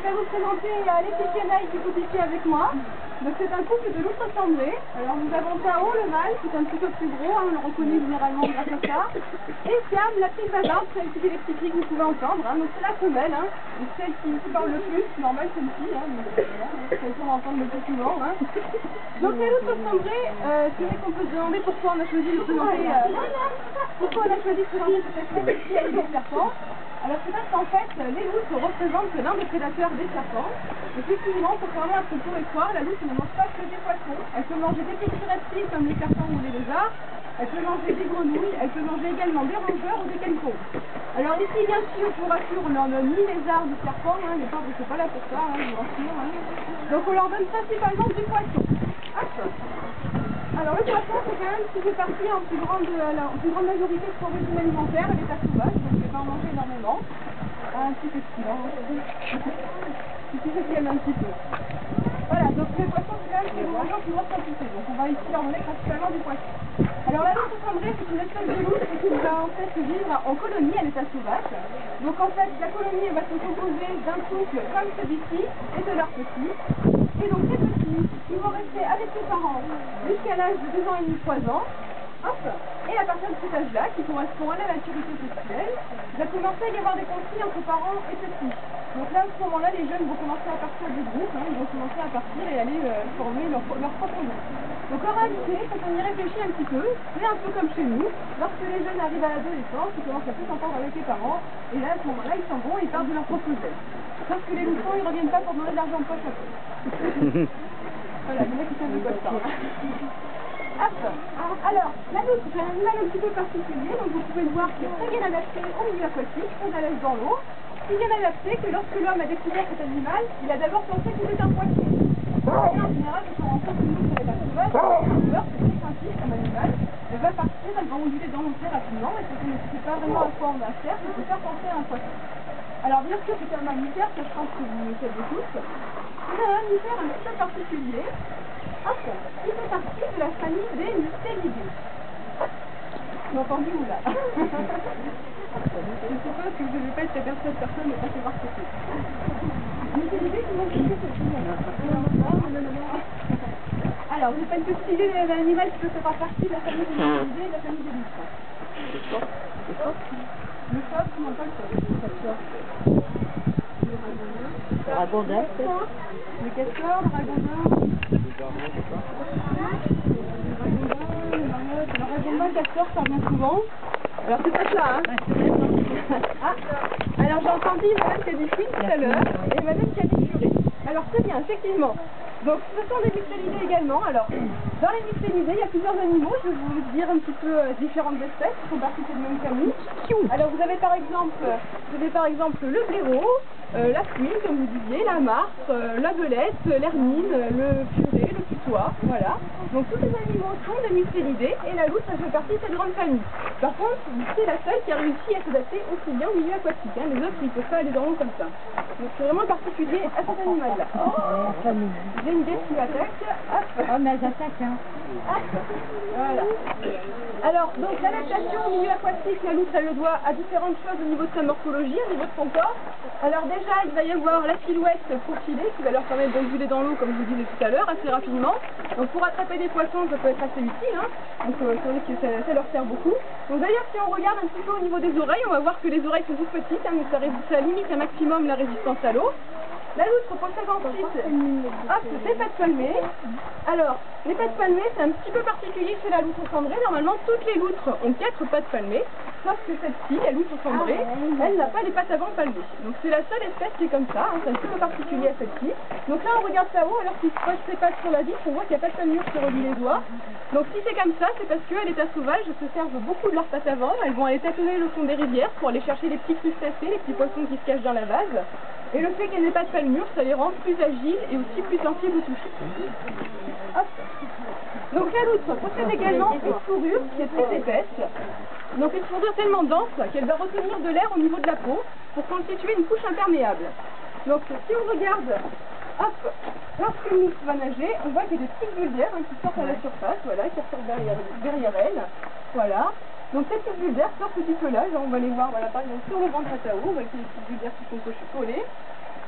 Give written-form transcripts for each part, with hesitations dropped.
vais vous présenter Laetitia Naï qui est ici avec moi. Donc c'est un couple de loutres assemblés. Alors nous avons Tao, le mâle, qui est un petit peu plus gros, on le reconnaît généralement grâce à ça. Et Siam, la petite vagin, celle qui fait les petits cris que vous pouvez entendre. Donc c'est la femelle, et celle qui parle le plus, normal celle-ci, mais voilà, celle qu'on entend le plus souvent. Donc les loutres assemblés, c'est vrai qu'on peut se demander pourquoi on a choisi de présenter cette espèce ici avec les serpents. Alors c'est parce qu'en fait, les loutres représentent l'un des prédateurs des serpents. Effectivement, pour fermer un propos et croire, la loutre ne mange pas que des poissons. Elle peut manger des petits reptiles comme les serpents ou les lézards. Elle peut manger des grenouilles. Elle peut manger également des rongeurs ou des calicots. Alors ici, bien sûr, je vous rassure, on leur donne ni lézards ni serpents. Les pauvres, c'est pas là pour ça, je vous rassure. Donc on leur donne principalement du poisson. Alors le poisson, c'est quand même ce qui fait partie en plus grande majorité de son régime alimentaire. Elle est à sauvage, donc elle va en manger énormément. Un petit peu de silence. Il suffit qu'elle aime un petit peu. Voilà, donc les poissons, c'est quand même une mangeurs qui doivent quantité. Donc on va ici leur donner principalement du poisson. Alors la loutre cendrée, c'est une espèce de loutre qui va en fait vivre en colonie à l'état sauvage. Donc en fait, la colonie va se composer d'un couple comme celui-ci et de leurs petits. Et donc ces petits, ils vont rester avec les parents jusqu'à l'âge de 2 ans et demi, 3 ans. Hop. Et à partir de cet âge-là, qui correspond à la maturité sexuelle, il va commencer à y avoir des conflits entre parents et petits. Donc là, à ce moment-là, les jeunes vont commencer à partir du groupe, ils vont commencer à partir et aller former leur propre groupe. Donc en réalité, quand on y réfléchit un petit peu, c'est un peu comme chez nous. Lorsque les jeunes arrivent à l'adolescence, ils commencent à plus s'entendre avec les parents, et là, à ce moment-là, ils s'en vont et ils partent de leur propre zèle. Sauf que les loutrons, ils ne reviennent pas pour donner de l'argent de poche après. Voilà, il y en a qui savent de quoi je parle. Alors, la loutre, c'est un animal un petit peu particulier, donc vous pouvez le voir qui est très bien adapté au milieu aquatique, très à l'aise dans l'eau. Si bien adapté que lorsque l'homme a découvert cet animal, il a d'abord pensé que c'était un poisson. Et en général, quand on rencontre une loutre avec un sauvage, c'est très craintif comme animal. Elle va partir, elle va onduler dans l'eau très rapidement, et quand on ne sait pas vraiment à quoi on va faire, c'est de faire penser à un poisson. Alors bien sûr, c'est un mammifère, ça je pense que vous le savez tous. C'est un mammifère un petit peu particulier. Il fait partie de la famille des mustélidés. Vous entendez où là? Je ne sais pas si je ne vais pas être la personne mais pas savoir ce que c'est. Mustélidés, c'est mon fils. Alors, vous n'avez pas une petite idée de l'animal qui peut faire partie de la famille des mustélidés et de la famille des loutres. Le phoque, non pas le phoque. Le ragondin, peut-être. Le castor, le ragondin. Le ragondin, le castor, ça revient souvent. Alors c'est pas ça, alors j'ai entendu madame qui a dit fille tout à l'heure, et madame qui a dit purée. Alors très bien, effectivement. Donc ce sont des mustélidés également. Alors, dans les mustélidés, il y a plusieurs animaux, je vais vous dire un petit peu différentes espèces qui font partie de cette même famille. Alors vous avez par exemple le blaireau, la fouine, comme vous disiez, la martre, la belette, l'hermine, le furet, le putois, voilà. Donc tous ces animaux sont des mustélidés et la loutre, ça fait partie de cette grande famille. Par contre, c'est la seule qui a réussi à s'adapter aussi bien au milieu aquatique. Les autres, ils ne peuvent pas aller dans l'eau comme ça. Donc c'est vraiment particulier à cet animal-là. J'ai une guêpe qui m'attaque. Oh, mais elles attaquent, Voilà. Alors, donc l'adaptation au milieu aquatique, la loutre, elle le doit à différentes choses au niveau de sa morphologie, au niveau de son corps. Alors déjà, il va y avoir la silhouette profilée qui va leur permettre d'onduler dans l'eau, comme je vous disais tout à l'heure, assez rapidement. Donc pour attraper des poissons, ça peut être assez utile. Donc c'est vrai que ça leur sert beaucoup. Donc d'ailleurs, si on regarde un petit peu au niveau des oreilles, on va voir que les oreilles sont toutes petites, donc ça limite un maximum la résistance à l'eau. La loutre possède ensuite des pattes palmées. Alors, les pattes palmées, c'est un petit peu particulier chez la loutre cendrée. Normalement, toutes les loutres ont 4 pattes palmées, sauf que celle-ci, la loutre cendrée, elle n'a pas les pattes avant palmées. Donc c'est la seule espèce qui est comme ça, c'est un petit peu particulier à celle-ci. Donc là, on regarde ça haut, alors qu'il se pose ses pattes sur la vitre, on voit qu'il n'y a pas de palmure qui relie les doigts. Donc si c'est comme ça, c'est parce qu'à l'état sauvage, elles se servent beaucoup de leurs pattes avant. Elles vont aller tâtonner le fond des rivières pour aller chercher les petits crustacés, les petits poissons qui se cachent dans la vase. Et le fait qu'elle n'ait pas de palmure, ça les rend plus agiles et aussi plus sensibles au toucher. Hop. Donc la loutre possède également une fourrure qui est très épaisse. Donc une fourrure tellement dense qu'elle va retenir de l'air au niveau de la peau pour constituer une couche imperméable. Donc si on regarde, lorsqu'une loutre va nager, on voit qu'il y a des petites bulles d'air qui sortent à la surface, voilà, qui ressortent derrière elle. Voilà. Donc ces petites bulles d'air sortent un petit peu là, on va les voir, voilà, par exemple sur le ventre à Tao, on voit qu'il y a des petites bulles d'air qui sont collées.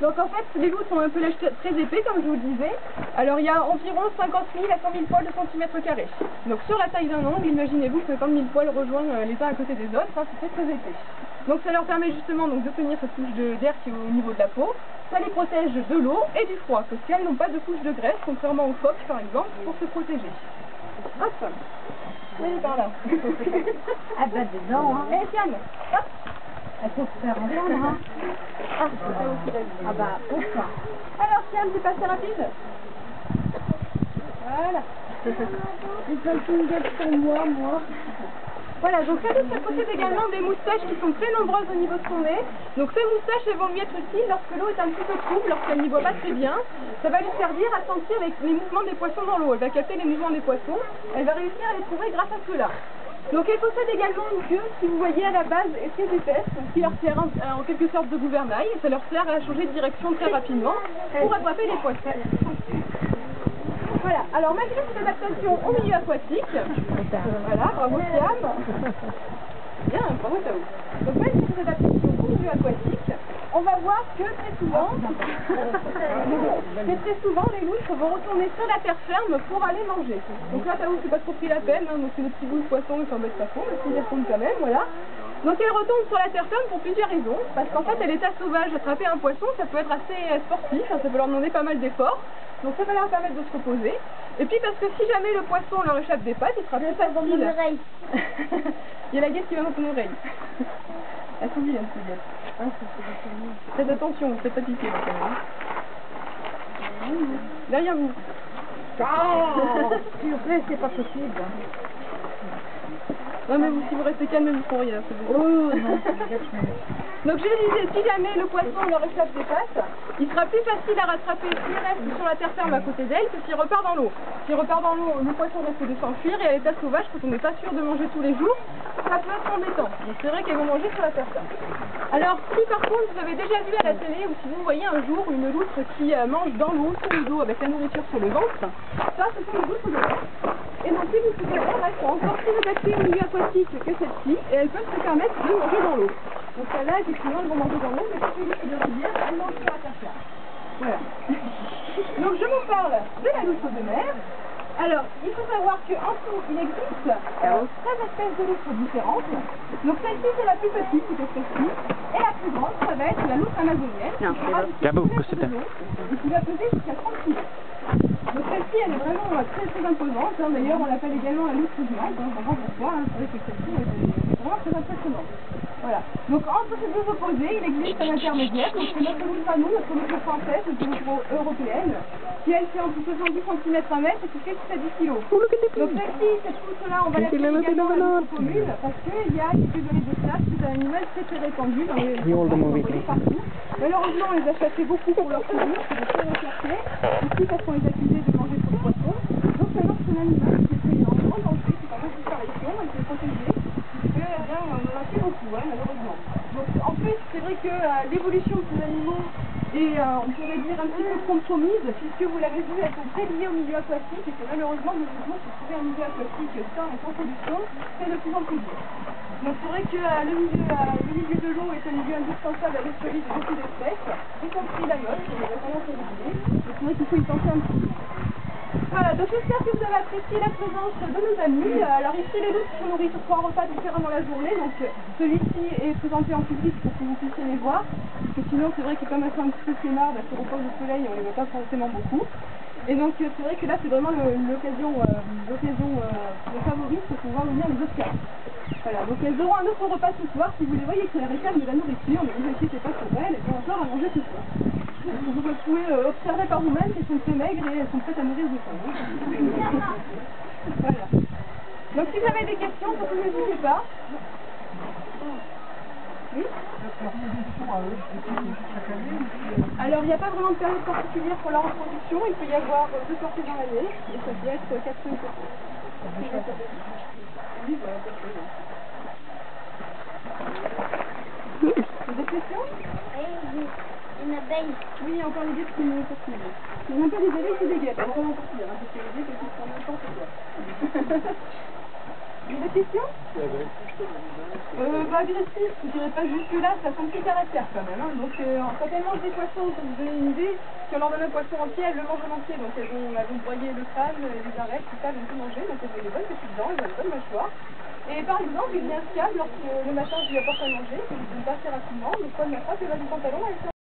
Donc en fait, les loutres ont un pelage très épais, comme je vous le disais. Alors il y a environ 50 000 à 100 000 poils de centimètre carré. Donc sur la taille d'un ongle, imaginez-vous 50 000 poils rejoignent les uns à côté des autres, hein, c'est très épais. Donc ça leur permet justement donc, de tenir cette couche d'air qui est au niveau de la peau. Ça les protège de l'eau et du froid, parce qu'elles n'ont pas de couche de graisse, contrairement aux phoques par exemple, pour se protéger. Hop, venez par là. Ah bah dedans, hein. Eh Siam, hop. Elle faut se faire entendre, hein. Ah, c'est ça aussi la vie. Ah bah, pourquoi? Alors Siam, c'est passé rapide. Voilà. Il faut une gueule pour moi. Voilà, donc la loutre possède également des moustaches qui sont très nombreuses au niveau de son nez. Donc ces moustaches elles vont lui être utiles lorsque l'eau est un petit peu trouble, lorsqu'elle n'y voit pas très bien. Ça va lui servir à sentir les mouvements des poissons dans l'eau. Elle va capter les mouvements des poissons. Elle va réussir à les trouver grâce à cela. Donc elle possède également une queue qui, vous voyez, à la base est très épaisse, donc qui leur sert en quelque sorte de gouvernail. Ça leur sert à changer de direction très rapidement pour attraper les poissons. Voilà, alors malgré cette adaptation au milieu aquatique, voilà, bravo Siam. Bien, bravo Tao. Donc malgré cette adaptation au milieu aquatique, on va voir que très souvent, les loutres vont retourner sur la terre ferme pour aller manger. Donc là Tao c'est pas trop pris la peine, hein, donc c'est des petits bouts de poisson, ils s'embêtent pas trop, mais ils y retournent quand même, voilà. Donc elle retourne sur la terre ferme pour plusieurs raisons, parce qu'en fait à l'état sauvage, attraper un poisson ça peut être assez sportif, hein, ça peut leur demander pas mal d'efforts. Donc ça va leur permettre de se reposer. Et puis parce que si jamais le poisson leur échappe des pattes, il sera plus facile. Il y a la guêpe qui va dans ton oreille. Elle s'oublie un peu guêpe. Faites attention, faites pas piquer là quand même. Derrière vous. C'est pas possible. Non mais vous, si vous restez calme, vous ferez rien, c'est bon. Oh non, donc je disais, si jamais le poisson leur échappe des pattes, il sera plus facile à rattraper s'il reste sur la terre ferme à côté d'elle que s'il repart dans l'eau. S'il repart dans l'eau, le poisson risque de s'enfuir et à l'état sauvage, quand on n'est pas sûr de manger tous les jours, ça peut être embêtant. Donc c'est vrai qu'elles vont manger sur la terre ferme. Alors si par contre vous avez déjà vu à la télé ou si vous voyez un jour une loutre qui mange dans l'eau, sous le dos, avec la nourriture sur le ventre, ça ce sont les loutres de mer. Et donc les loutres de mer, elles sont encore plus adaptées au milieu aquatique que celle-ci et elles peuvent se permettre de manger dans l'eau. Donc celles-là, effectivement, elles vont manger dans l'eau, mais quand les loutres de rivière, elles mangent sur la terre ferme. Voilà. Donc je vous parle de la loutre de mer. Alors, il faut savoir qu'en tout, il existe 13 espèces de loutres différentes. Donc celle-ci, c'est la plus petite, c'est celle-ci. Et la plus grande, ça va être la loutre amazonienne. Et qui va peser jusqu'à 30 kg. Donc celle-ci, elle est vraiment très très imposante. Hein. D'ailleurs, on l'appelle également la loutre géante. Hein. On comprend pourquoi. Hein. C'est vrai que celle-ci, elle est vraiment très impressionnante. Voilà. Donc entre ces deux opposés, il existe un intermédiaire. Donc c'est notre loutre à nous, notre loutre française, notre loutre européenne, qui elle fait entre 70 cm à 1 mètre et qui fait jusqu'à 10 kg. Donc celle-ci, cette loutre-là, on va l'appeler également la loutre commune, parce qu'il y a quelques années de ça, c'est un animal très très répandu dans les partout. Malheureusement, on les a chassés beaucoup pour leur fourrure, c'est très recherché, aussi parce qu'on les accusait de manger trop de poissons. Donc maintenant, c'est un animal qui est en grande danger, qui est en disparition, il faut le protéger. On en a fait beaucoup, hein, malheureusement. Donc en fait, c'est vrai que l'évolution de ces animaux est, on pourrait dire, un petit peu compromise, puisque vous l'avez vu, elles sont très liées au milieu aquatique, et que malheureusement, de nos jours, pour trouver un milieu aquatique sain et sans pollution, c'est de plus en plus dur. Donc c'est vrai que le milieu de l'eau est un milieu indispensable à la survie de beaucoup d'espèces, y compris la nôtre, on a tendance à l'oublier. Donc c'est vrai qu'il faut y penser un petit peu. Voilà, donc j'espère que vous avez apprécié la présence de nos amis. Alors ici les loutres sont nourries sur 3 repas différents la journée, donc celui-ci est présenté en public pour que vous puissiez les voir, parce que sinon c'est vrai que comme elles sont un petit peu flemmardes, elles se reposent au soleil et on les voit pas forcément beaucoup. Et donc c'est vrai que là c'est vraiment l'occasion favorite pour pouvoir venir les observer. Voilà, donc elles auront un autre repas ce soir, si vous les voyez qui réclament de la nourriture, ne vous inquiétez pas pour elles, elles vont encore à manger ce soir. Vous pouvez observer par vous-même qu'elles sont très maigres et elles sont prêtes à mourir de faim. Voilà. Donc si vous avez des questions, surtout n'hésitez pas. Oui. Alors il n'y a pas vraiment de période particulière pour la reproduction, il peut y avoir 2 sorties dans l'année, et ça peut être 4 semaines. Oui, voilà, des questions? Une abeille. Oui, il y a encore les guêpes qui nous poursuivent. Ce n'est même pas des abeilles, c'est des guêpes. Elles vont en poursuivre, parce que les guêpes, elles font n'importe quoi. Une autre question? Bah agressif, je dirais pas jusque là, ça a son petit caractère quand même. Hein. Donc quand elles mangent des poissons, pour vous donner une idée, si on leur donne un poisson entier, elles le mangent en entier. Donc elles vont broyer le crâne, les arêtes, tout ça, elles vont tout manger. Donc elles ont des bonnes petites dents, elles ont une bonne mâchoire. Et par exemple, il devient fiable lorsque le matin je lui apporte à manger, je lui donne pas assez rapidement, le poil m'attrape et va du pantalon, elle